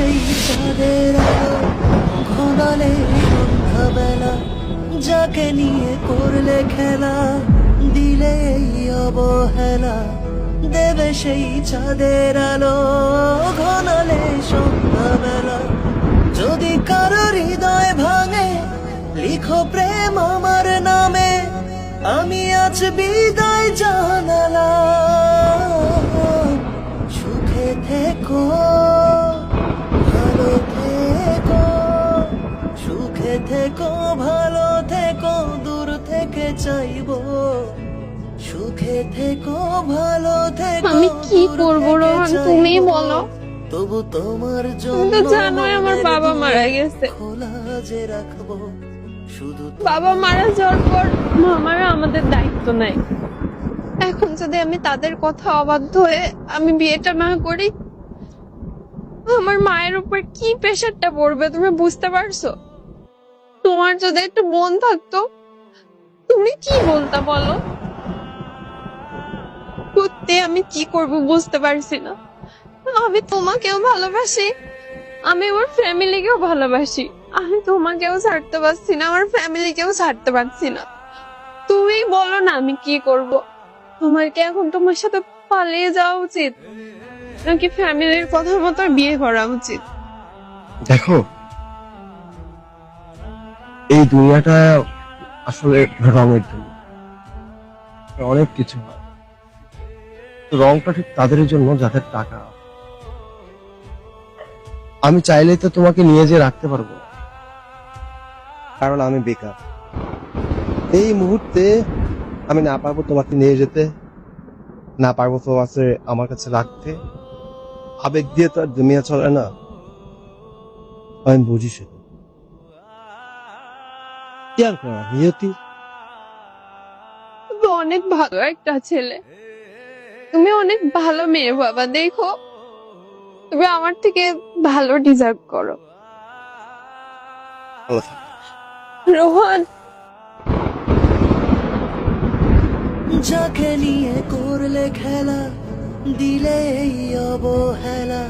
সেই চাঁদের আলো ঘনালে সন্ধ্যাবেলা, যাকে নিয়ে করলে খেলা, দিলে এই অবহেলা, দেবে সেই চাঁদের আলো ঘনালে সন্ধ্যাবেলা। যদি কারো হৃদয় ভাঙে, লিখো প্রেম আমার নামে, আমি আজ বিদায় জানালাম। সুখে থেকো, ভালো থেকো, সুখে থেকো, ভালো থেকো, দূর থেকে চাইবো। সুখে থেকো, ভালো থেকো, আমি কি দূর করবো থেকে রোহন, চাইবো। তুমি বলো। তবু তোমার তুমি তো জন্য জানোই আমার বাবা মারা গেছে। খোলা যে রাখবো শুধু বাবা মারা যাওয়ার পর মামারা আমাদের দায়িত্ব নাই। এখন যদি আমি তাদের কথা অবাধ্য হয়ে আমি বিয়েটা না করি, আমার মায়ের উপর কি প্রেশারটা পড়বে তুমি বুঝতে পারছো? তোমার যদি একটা বোন থাকতো, তুমি কি বলতা বলো? সত্যি আমি কি করব বুঝতে পারছি না। আমি তোমাকেও ভালোবাসি, আমি আমার ফ্যামিলিকেও ভালোবাসি। আমি তোমাকেও ছাড়তে পারছি না, আমার ফ্যামিলিকেও ছাড়তে পারছি না। তুমি বলো না আমি কি করব? তোমার কি এখন তোমার সাথে পালিয়ে যাওয়া উচিত, নাকি ফ্যামিলির কথা মতো বিয়ে করা উচিত? দেখো, এই দুনিয়াটা আসলে রঙের দুনিয়া, অনেক কিছু হয়। তো রংটা ঠিক তাদের জন্য যাদের টাকা আছে। আমি চাইলে তো তোমাকে নিয়ে যে রাখতে পারবো, কারণ আমি বেকার। এই মুহূর্তে আমি না পারবো তোমাকে নিয়ে যেতে, না পারবো তোমাকে আমার কাছে রাখতে। আবেগ দিয়ে তো আর দুনিয়া চলে না, আমি বুঝি সেটা। কি আর করা, নিয়তি। তুমি অনেক ভালো একটা ছেলে, তুমি অনেক ভালো মেয়ে বাবা। দেখো, তুমি আমার থেকে ভালো ডিজার্ভ করো। ভালো থাকো। রোহন, যাকে নিয়ে করলে খেলা, দিলে এই অবহেলা,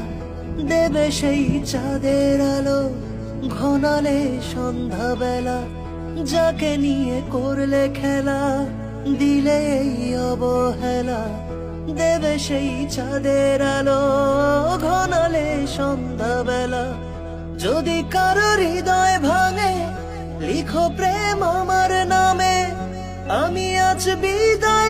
দেবে সেই চাঁদের আলো ঘনালে সন্ধ্যাবেলা। যাকে নিয়ে করলে খেলা, দিলে এই অবহেলা, দেবে সেই চাঁদের আলো ঘনালে সন্ধ্যাবেলা। যদি কারো হৃদয় ভাঙে, লিখো প্রেম আমার নামে, আমি আজ বিদায়